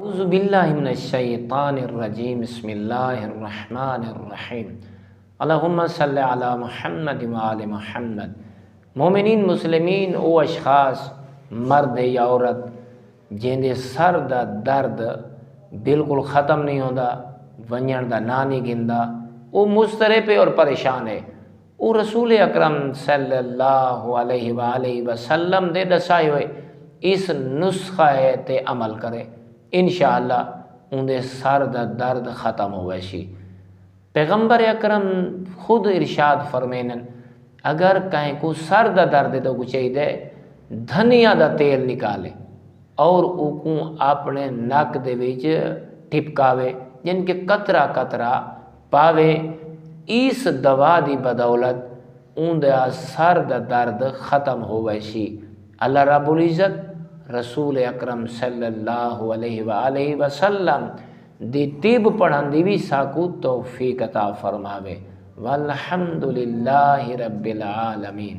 اعوذ باللہ من الشیطان الرجیم بسم اللہ الرحمن الرحیم اللہم صلی علی محمد وآل محمد۔ مومنین مسلمین او اشخاص مرد یا عورت جن دے سر دا درد بالکل ختم نہیں ہوندا، ونجن دا نا نہیں گندا، او مضطرب اور پریشان ہے، او رسول اکرم صلی اللہ علیہ وآلہ وسلم دے دسائے ہوئے اس نسخہ ہے تے عمل کرے، انشاءاللہ ان دے سر دا درد ختم ہوئے شی۔ پیغمبر اکرم خود ارشاد فرمینن اگر کہیں کو سر دا درد تو کو چاہیے دھنیا دا تیل نکالے اور او کو اپنے نک دے وچ ٹپکاوے، جن کے قطرہ قطرہ پاوے، اس دوا دی بدولت ان دا سر دا درد ختم ہوئے شی۔ اللہ رب العزت رسول اکرم صلی اللہ علیہ وآلہ وسلم دی طب پڑھن دی بھی ساکو توفیق عطا فرماوے۔ والحمدللہ رب العالمین۔